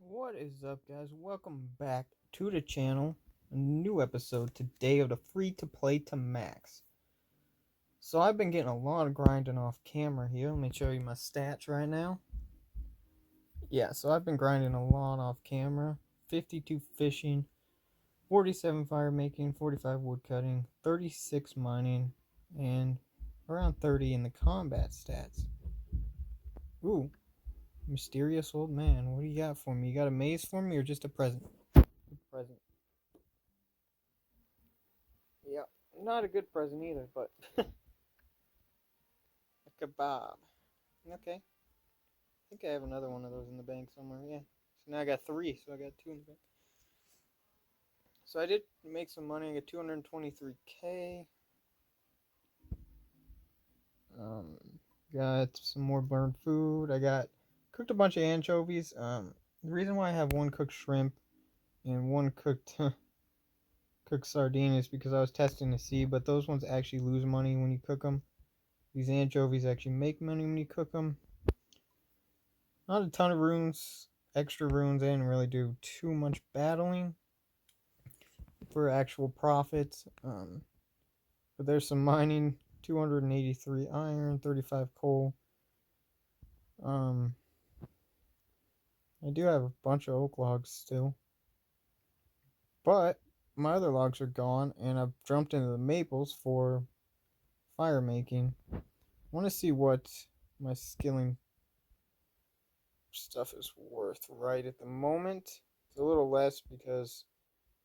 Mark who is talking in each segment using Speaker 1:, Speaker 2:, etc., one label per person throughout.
Speaker 1: What is up, guys? Welcome back to the channel. A new episode today of the free to play to max. So I've been getting a lot of grinding off camera here. Let me show you my stats right now. Yeah, so I've been grinding a lot off camera. 52 fishing, 47 fire making, 45 wood cutting, 36 mining, and around 30 in the combat stats. Ooh, mysterious old man. What do you got for me? You got a maze for me or just a present? A present. Yeah, not a good present either, but a kebab. Okay, I think I have another one of those in the bank somewhere. Yeah, so now I got three, so I got two in the bank. So I did make some money. I got 223K. Um, got some more burned food. I got cooked a bunch of anchovies. The reason why I have one cooked shrimp and one cooked cooked sardine is because I was testing to see, but those ones actually lose money when you cook them. These anchovies actually make money when you cook them. Not a ton of runes, extra runes. I didn't really do too much battling for actual profits. But there's some mining, 283 iron, 35 coal. I do have a bunch of oak logs still, but my other logs are gone, and I've jumped into the maples for fire making. I want to see what my skilling stuff is worth right at the moment. It's a little less because,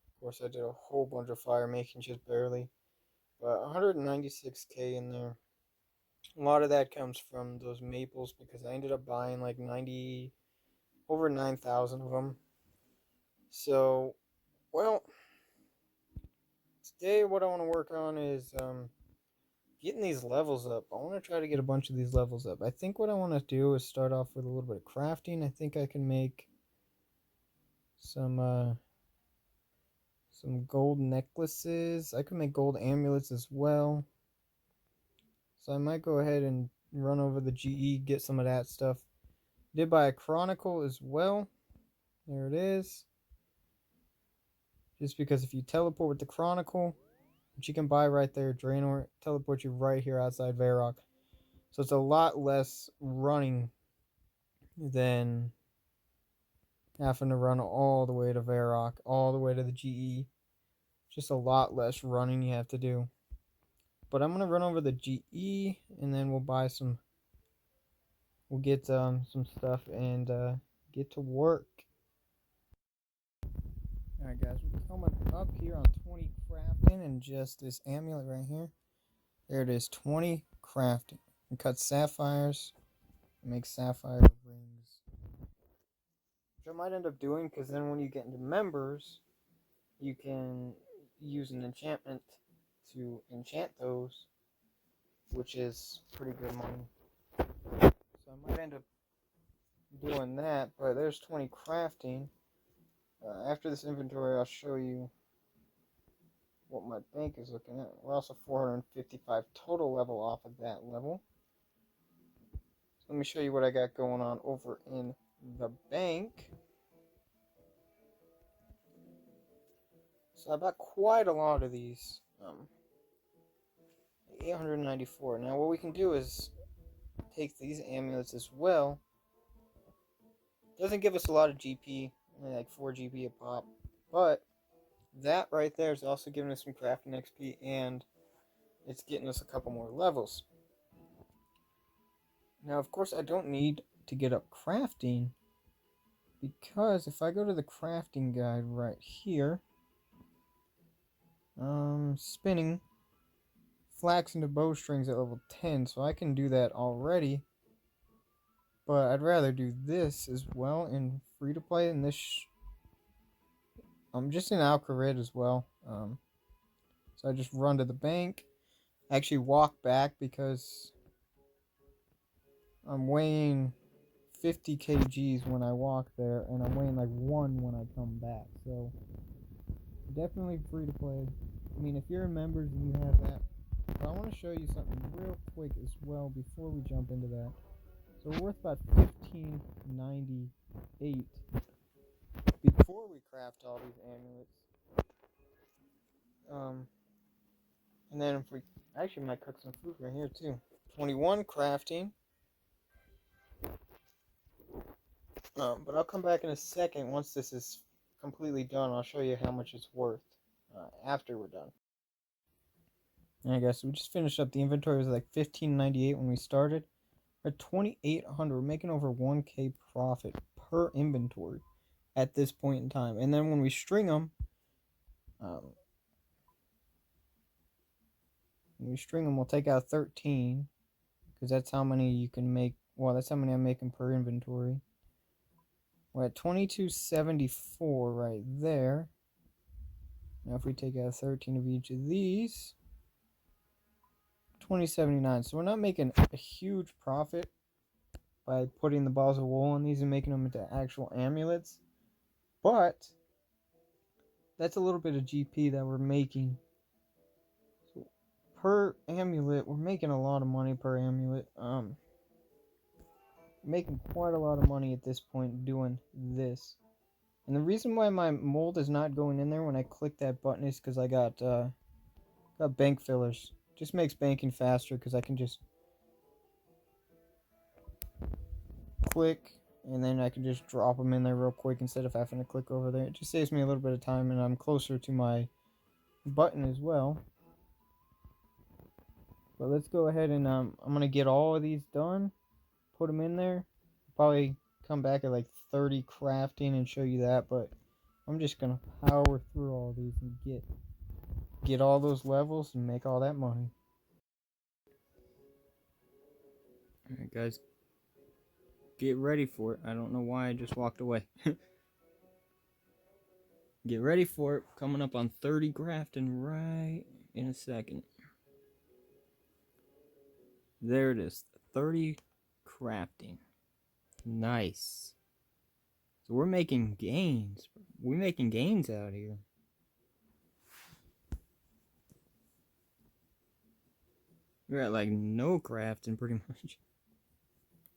Speaker 1: of course, I did a whole bunch of fire making just barely. But 196K in there. A lot of that comes from those maples because I ended up buying like 90, over 9,000 of them. So, well, today what I want to work on is getting these levels up. I want to try to get a bunch of these levels up. I think what I want to do is start off with a little bit of crafting. I think I can make some gold necklaces. I could make gold amulets as well. So I might go ahead and run over the GE, get some of that stuff. Did buy a Chronicle as well. There it is. Just because if you teleport with the Chronicle, which you can buy right there, Draenor, teleport you right here outside Varrock. So it's a lot less running than having to run all the way to Varrock, all the way to the GE. Just a lot less running you have to do. But I'm going to run over the GE, and then we'll buy some. We'll get some stuff and get to work. Alright guys, we're coming up here on 20 crafting and just this amulet right here. There it is, 20 crafting. And cut sapphires, make sapphire rings. Which I might end up doing because then when you get into members, you can use an enchantment to enchant those, which is pretty good money. So I might end up doing that, but there's 20 crafting. After this inventory, I'll show you what my bank is looking at. We're also 455 total level off of that level. So let me show you what I got going on over in the bank. So I bought quite a lot of these. 894. Now what we can do is take these amulets as well. Doesn't give us a lot of GP, only like 4 GP a pop, but that right there is also giving us some crafting XP, and it's getting us a couple more levels. Now, of course, I don't need to get up crafting, because if I go to the crafting guide right here, spinning flax into bowstrings at level 10, so I can do that already. But I'd rather do this as well in free to play, and this I'm just in Alcarid as well. So I just run to the bank. I actually walk back because I'm weighing 50 kgs when I walk there, and I'm weighing like 1 when I come back. So definitely free to play. I mean, if you're in members and you have that. But I want to show you something real quick as well before we jump into that. So we're worth about 1598 And then if we actually might cook some food right here too. 21 crafting. But I'll come back in a second once this is completely done. I'll show you how much it's worth after we're done. Alright guys, so we just finished up. The inventory was like $15.98 when we started. We're at $2,800. We're making over 1K profit per inventory at this point in time. And then when we string them, we'll take out 13 because that's how many you can make. Well, that's how many I'm making per inventory. We're at 2274 right there. Now if we take out 13 of each of these, 2079. So we're not making a huge profit by putting the balls of wool on these and making them into actual amulets, but that's a little bit of GP that we're making. So per amulet, we're making a lot of money per amulet. Making quite a lot of money at this point doing this. And the reason why my mold is not going in there when I click that button is because I got bank fillers. Just makes banking faster because I can just click and then I can just drop them in there real quick instead of having to click over there. It just saves me a little bit of time and I'm closer to my button as well. But let's go ahead and I'm going to get all of these done, put them in there. Probably come back at like 30 crafting and show you that, but I'm just going to power through all these and get all those levels and make all that money. Alright guys, get ready for it. I don't know why I just walked away. Get ready for it. Coming up on 30 crafting right in a second. There it is. 30 crafting. Nice. So we're making gains. We're making gains out here. We're at like no crafting pretty much.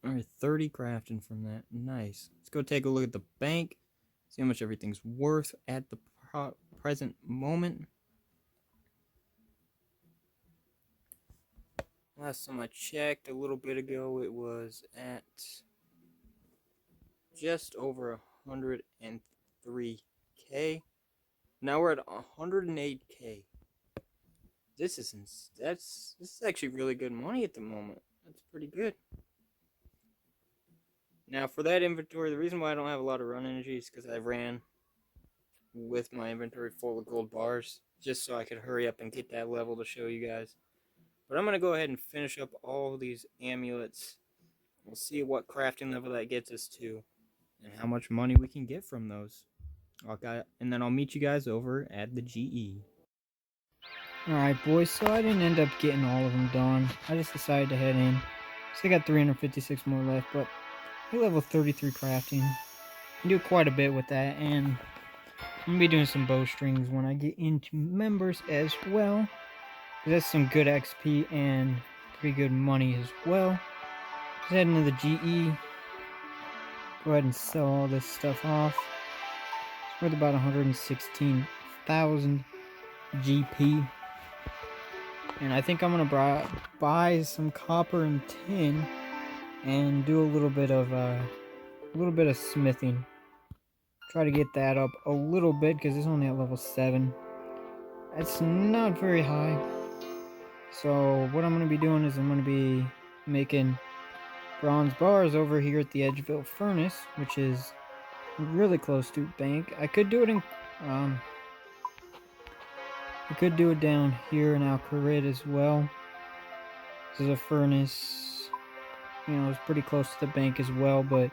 Speaker 1: Alright, 30 crafting from that. Nice. Let's go take a look at the bank. See how much everything's worth at the present moment. Last time I checked a little bit ago, it was at just over 103K. Now we're at 108K. This is actually really good money at the moment. That's pretty good. Now for that inventory, the reason why I don't have a lot of run energy is because I ran with my inventory full of gold bars, just so I could hurry up and get that level to show you guys. But I'm going to go ahead and finish up all these amulets. We'll see what crafting level that gets us to and how much money we can get from those. Okay, and then I'll meet you guys over at the GE. Alright boys, so I didn't end up getting all of them done. I just decided to head in. So I got 356 more left, but I level 33 crafting. I do quite a bit with that, and I'm going to be doing some bowstrings when I get into members as well. That's some good XP and pretty good money as well. Just head into the GE. Go ahead and sell all this stuff off. It's worth about 116,000 GP. And I think I'm gonna buy some copper and tin and do a little bit of smithing. Try to get that up a little bit because it's only at level 7. It's not very high. So what I'm going to be doing is I'm going to be making bronze bars over here at the Edgeville furnace, which is really close to bank. I could do it in down here in Alcarid as well. This is a furnace, you know, it's pretty close to the bank as well, but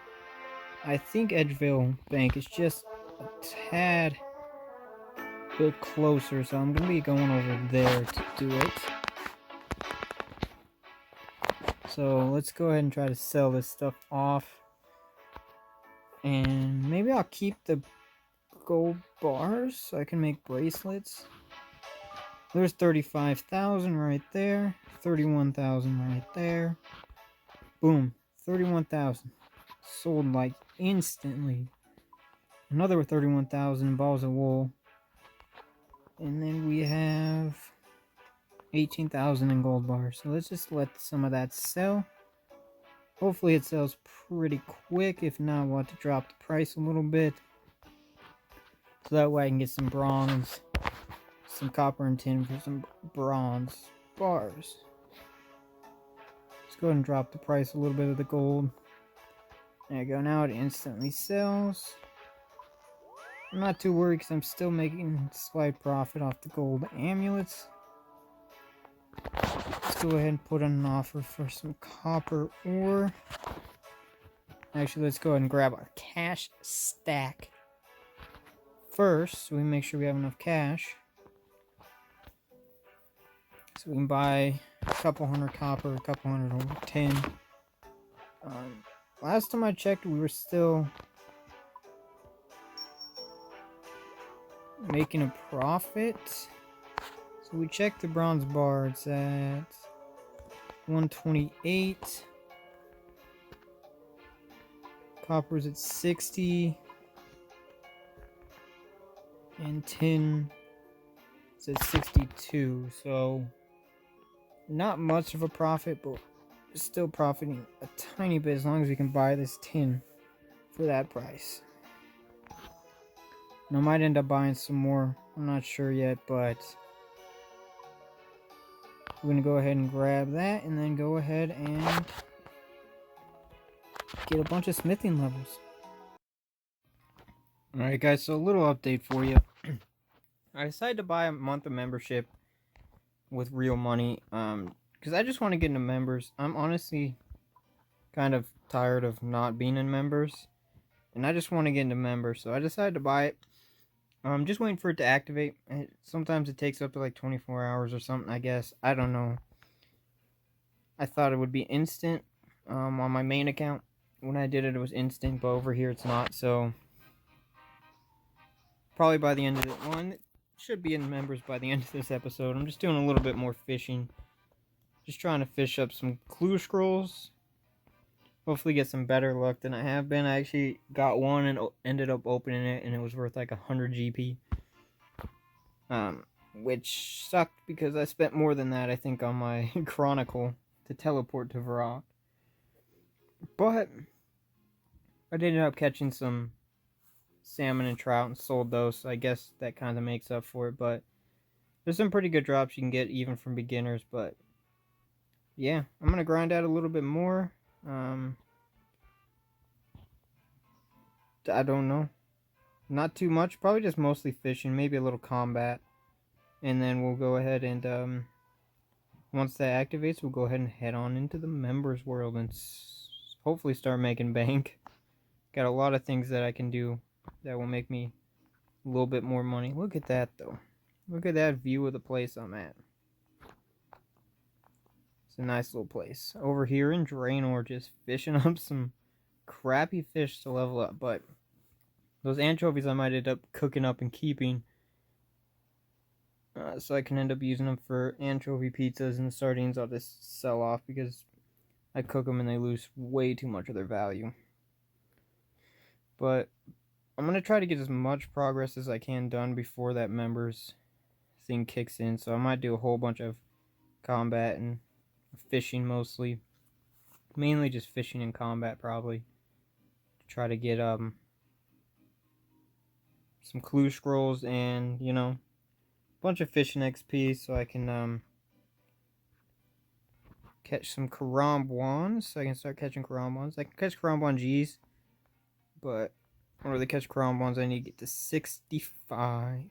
Speaker 1: I think Edgeville Bank is just a tad bit closer, so I'm going to be going over there to do it. So let's go ahead and try to sell this stuff off. And maybe I'll keep the gold bars so I can make bracelets. There's 35,000 right there. 31,000 right there. Boom. 31,000. Sold like instantly. Another 31,000 balls of wool. And then we have 18,000 in gold bars. So let's just let some of that sell. Hopefully it sells pretty quick. If not, we'll have to drop the price a little bit. So that way I can get some bronze, some copper and tin for some bronze bars. Let's go ahead and drop the price a little bit of the gold. There you go. Now it instantly sells. I'm not too worried because I'm still making slight profit off the gold amulets. Let's go ahead and put in an offer for some copper ore. Actually, let's go ahead and grab our cash stack first, so we make sure we have enough cash. So we can buy a couple hundred copper, a couple hundred tin. Last time I checked, we were still making a profit. So we checked the bronze bar, it's at 128. Copper's at 60. And tin is at 62. So not much of a profit, but still profiting a tiny bit as long as we can buy this tin for that price. And I might end up buying some more. I'm not sure yet, but we're gonna go ahead and grab that and then go ahead and get a bunch of smithing levels. Alright guys, so a little update for you. I decided to buy a month of membership with real money because I just want to get into members. I'm honestly kind of tired of not being in members, and I just want to get into members, so I decided to buy it. I'm just waiting for it to activate. Sometimes it takes up to like 24 hours or something, I guess. I don't know. I thought it would be instant on my main account. When I did it, it was instant, but over here it's not, so probably by the end of it, one should be in members by the end of this episode. I'm just doing a little bit more fishing. Just trying to fish up some clue scrolls. Hopefully get some better luck than I have been. I actually got one and ended up opening it, and it was worth like 100 GP. Which sucked because I spent more than that, I think, on my Chronicle to teleport to Varrock. But I did end up catching some salmon and trout and sold those, so I guess that kind of makes up for it. But there's some pretty good drops you can get even from beginners. But yeah, I'm gonna grind out a little bit more. I don't know, not too much, probably just mostly fishing, maybe a little combat, and then we'll go ahead and once that activates, we'll go ahead and head on into the members world and hopefully start making bank. Got a lot of things that I can do that will make me a little bit more money. Look at that though. Look at that view of the place I'm at. It's a nice little place. Over here in Draenor, just fishing up some crappy fish to level up. But those anchovies I might end up cooking up and keeping. So I can end up using them for anchovy pizzas, and the sardines I'll just sell off because I cook them and they lose way too much of their value. But I'm going to try to get as much progress as I can done before that members thing kicks in. So I might do a whole bunch of combat and fishing mostly. Mainly just fishing and combat probably. To try to get some clue scrolls and, you know, a bunch of fishing XP so I can catch some Karambwans. So I can start catching Karambwans. I can catch Karambwan G's. But in order to catch Karambwans, I need to get to 65.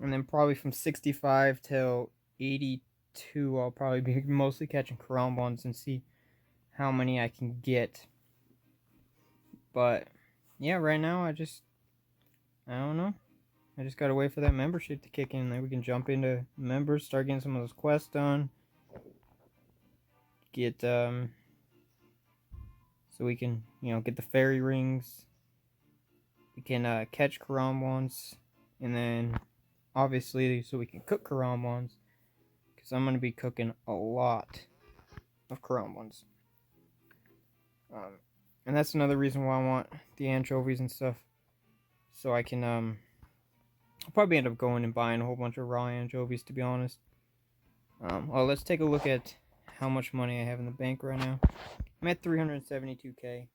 Speaker 1: And then probably from 65 till 82, I'll probably be mostly catching Karambwans and see how many I can get. But yeah, right now I don't know. I just gotta wait for that membership to kick in. Then we can jump into members, start getting some of those quests done. Get so we can, you know, get the fairy rings. We can catch Karambwans, and then obviously so we can cook Karambwans, because I'm gonna be cooking a lot of Karambwans. And that's another reason why I want the anchovies and stuff, so I can I'll probably end up going and buying a whole bunch of raw anchovies, to be honest. Well, let's take a look at how much money I have in the bank right now. I'm at 372K.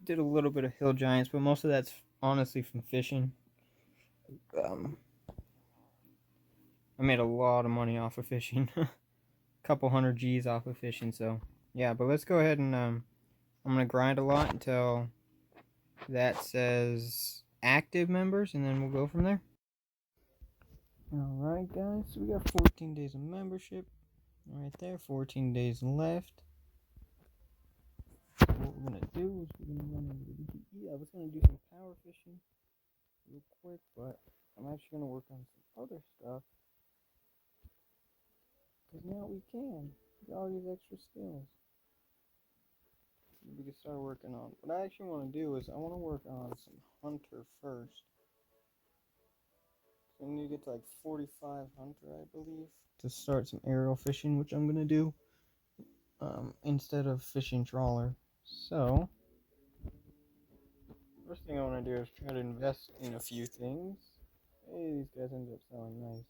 Speaker 1: Did a little bit of hill giants, but most of that's honestly from fishing. Um, I made a lot of money off of fishing. Couple hundred G's off of fishing, so yeah, but let's go ahead and I'm gonna grind a lot until that says active members, and then we'll go from there. Alright guys, so we got 14 days of membership right there, 14 days left. What we're gonna do is we're gonna run over to DPE. I was gonna do some power fishing real quick, but I'm actually gonna work on some other stuff, because now we can get all these extra skills. We can start working on. What I actually want to do is I want to work on some hunter first. So I need to get to like 45 hunter, I believe, to start some aerial fishing, which I'm gonna do instead of fishing trawler. So first thing I want to do is try to invest in a few things. Hey, these guys ended up selling nice.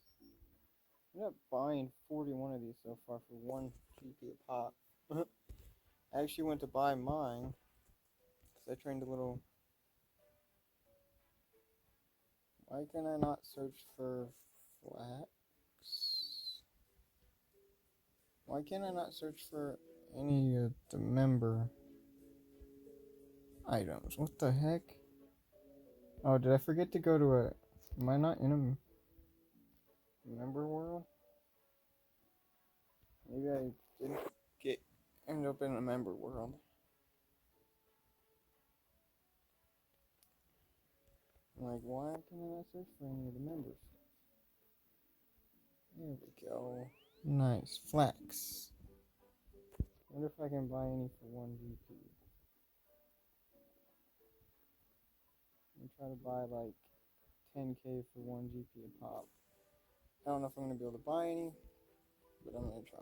Speaker 1: I'm not buying 41 of these so far for 1 GP a pop. I actually went to buy mine because I trained a little. Why can I not search for flax? Why can't I not search for any of the member items? What the heck? Oh, did I forget to go to a... Am I not in a member world? Maybe I didn't end up in a member world. Like, why can I not search for any of the members? There we go. Nice. Flax. Wonder if I can buy any for 1 GP. I'm try to buy like 10k for 1 GP a pop. I don't know if I'm gonna be able to buy any, but I'm gonna try.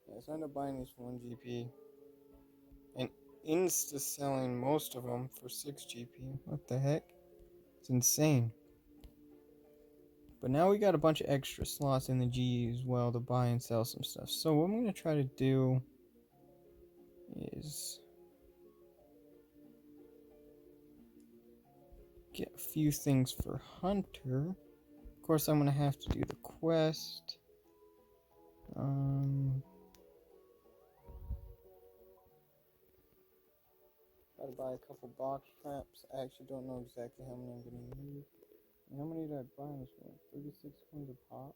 Speaker 1: Yeah, so I end up buying these for 1 GP and insta selling most of them for 6 GP. What the heck? It's insane. But now we got a bunch of extra slots in the G as well to buy and sell some stuff. So what I'm gonna try to do is get a few things for Hunter. Of course, I'm gonna have to do the quest. Try to buy a couple box traps. I actually don't know exactly how many I'm gonna need. And how many did I buy in this one? 36 coins a pop.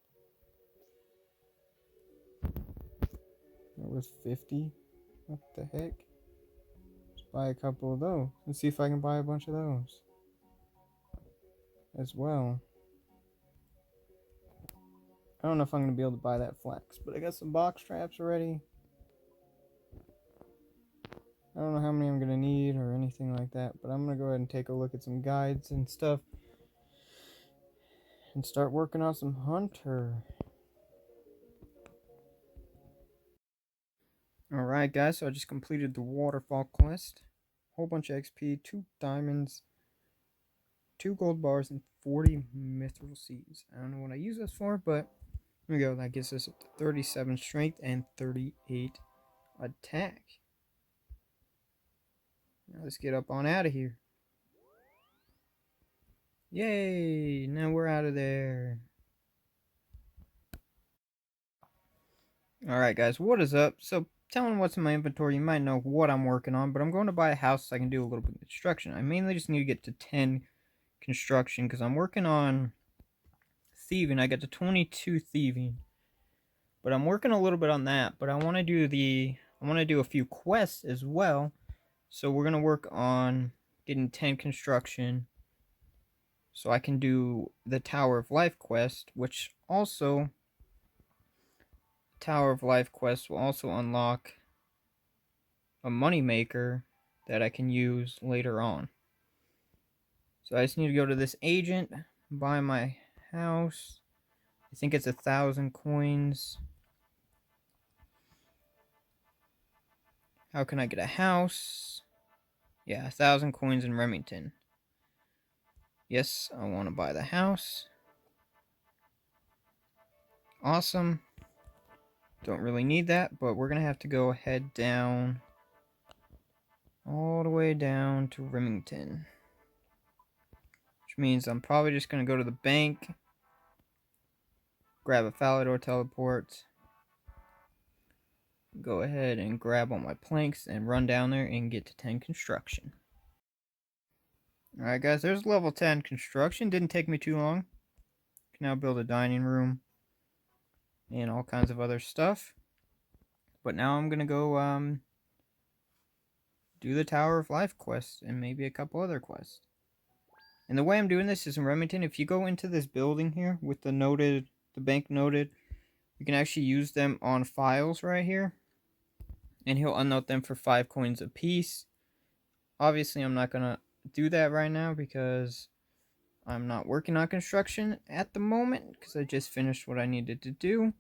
Speaker 1: It was 50. What the heck? Let's buy a couple of those. Let's see if I can buy a bunch of those as well. I don't know if I'm going to be able to buy that flax, but I got some box traps already. I don't know how many I'm going to need or anything like that, but I'm going to go ahead and take a look at some guides and stuff and start working on some hunter. Alright guys, so I just completed the waterfall quest. Whole bunch of XP, 2 diamonds, 2 gold bars, and 40 mithril seeds. I don't know what I use this for, but here we go. That gets us up to 37 strength and 38 attack. Now let's get up on out of here. Yay! Now we're out of there. Alright guys, what is up? So, telling what's in my inventory, you might know what I'm working on, but I'm going to buy a house so I can do a little bit of construction. I mainly just need to get to 10 construction because I'm working on thieving. I got to 22 thieving. But I'm working a little bit on that, but I want to do a few quests as well. So we're going to work on getting 10 construction so I can do the Tower of Life quest, which also Tower of Life quest will also unlock a money maker that I can use later on. So I just need to go to this agent, buy my house. I think it's 1,000 coins. How can I get a house? Yeah, 1,000 coins in Remington. Yes, I want to buy the house. Awesome. Don't really need that, but we're going to have to go head down all the way down to Remington. Which means I'm probably just going to go to the bank, grab a Falador teleport, go ahead and grab all my planks and run down there and get to 10 construction. Alright guys, there's level 10 construction. Didn't take me too long. Can now build a dining room and all kinds of other stuff. But now I'm going to go do the Tower of Life quest and maybe a couple other quests. And the way I'm doing this is in Remington, if you go into this building here with the bank noted, you can actually use them on files right here. And he'll unnote them for 5 coins a piece. Obviously, I'm not going to do that right now because I'm not working on construction at the moment because I just finished what I needed to do.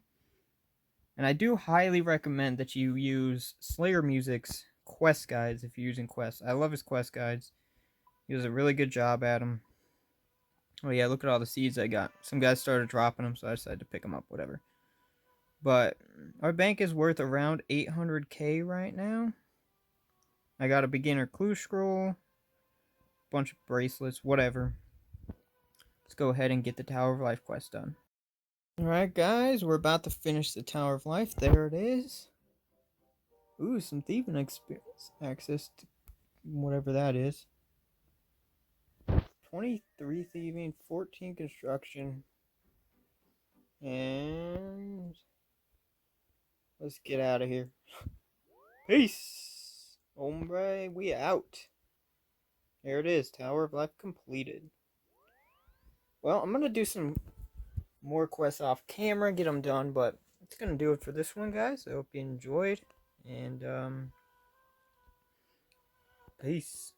Speaker 1: And I do highly recommend that you use Slayer Music's quest guides if you're using quests. I love his quest guides. He does a really good job at them. Oh yeah, look at all the seeds I got. Some guys started dropping them, so I decided to pick them up, whatever. But our bank is worth around 800k right now. I got a beginner clue scroll, bunch of bracelets, whatever. Let's go ahead and get the Tower of Life quest done. Alright guys, we're about to finish the Tower of Life. There it is. Ooh, some thieving experience. Access to whatever that is. 23 thieving, 14 construction. And let's get out of here. Peace. Hombre, we out. There it is. Tower of Life completed. Well, I'm going to do some more quests off camera, get them done, but it's going to do it for this one, guys. I hope you enjoyed. And, peace.